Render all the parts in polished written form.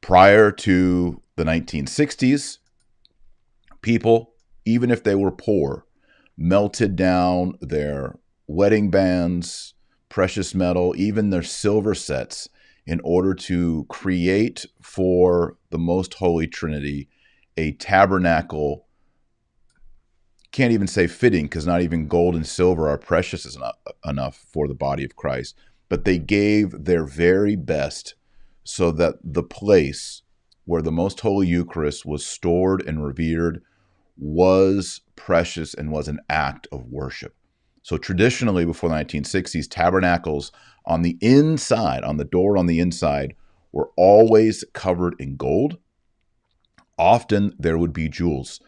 Prior to the 1960s, people, even if they were poor, melted down their wedding bands, precious metal, even their silver sets in order to create for the Most Holy Trinity a tabernacle. Can't even say fitting because not even gold and silver are precious enough for the body of Christ. But they gave their very best so that the place where the Most Holy Eucharist was stored and revered was precious and was an act of worship. So traditionally, before the 1960s, tabernacles on the inside, on the door on the inside, were always covered in gold. Often there would be jewels.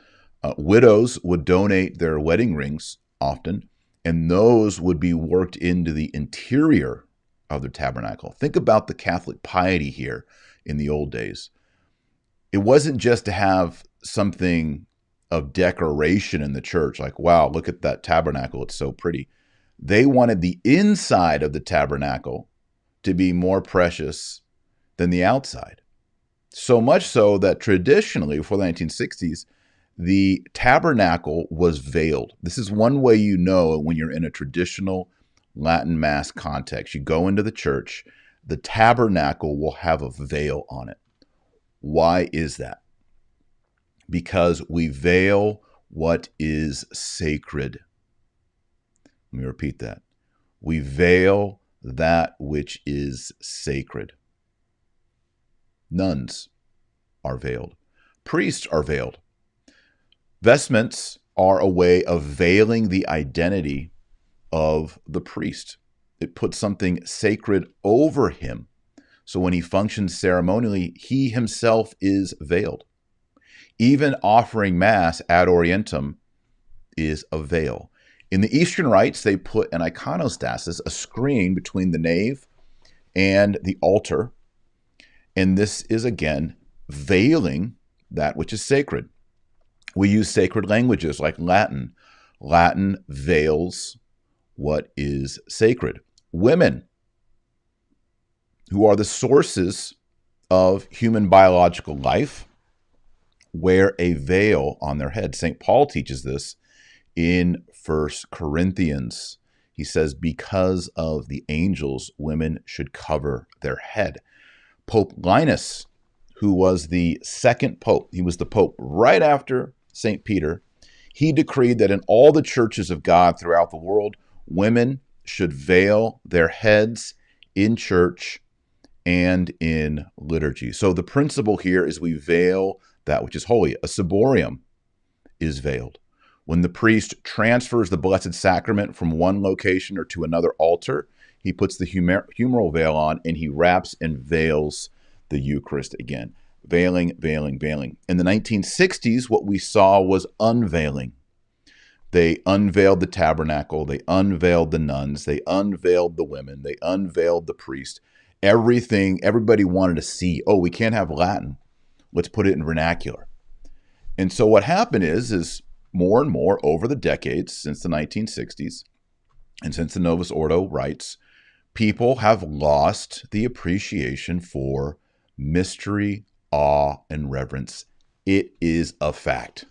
Widows would donate their wedding rings often, and those would be worked into the interior of the tabernacle. Think about the Catholic piety here in the old days. It wasn't just to have something of decoration in the church, like, wow, look at that tabernacle, it's so pretty. They wanted the inside of the tabernacle to be more precious than the outside. So much so that traditionally, before the 1960s, the tabernacle was veiled. This is one way you know when you're in a traditional Latin Mass context. You go into the church, the tabernacle will have a veil on it. Why is that? Because we veil what is sacred. Let me repeat that. We veil that which is sacred. Nuns are veiled. Priests are veiled. Vestments are a way of veiling the identity of the priest. It puts something sacred over him. So when he functions ceremonially, he himself is veiled. Even offering Mass ad orientem is a veil. In the Eastern rites, they put an iconostasis, a screen between the nave and the altar. And this is, again, veiling that which is sacred. We use sacred languages like Latin. Latin veils what is sacred. Women, who are the sources of human biological life, wear a veil on their head. St. Paul teaches this in 1 Corinthians. He says, because of the angels, women should cover their head. Pope Linus, who was the second pope, he was the pope right after St. Peter, he decreed that in all the churches of God throughout the world, women should veil their heads in church and in liturgy. So the principle here is we veil that which is holy. A ciborium is veiled. When the priest transfers the Blessed Sacrament from one location or to another altar, he puts the humeral veil on and he wraps and veils the Eucharist again. Veiling, veiling, veiling. In the 1960s, what we saw was unveiling. They unveiled the tabernacle, they unveiled the nuns, they unveiled the women, they unveiled the priest. Everything, everybody wanted to see, oh, we can't have Latin. Let's put it in vernacular. And so what happened is more and more over the decades since the 1960s and since the Novus Ordo rites, people have lost the appreciation for mystery, awe, and reverence. It is a fact.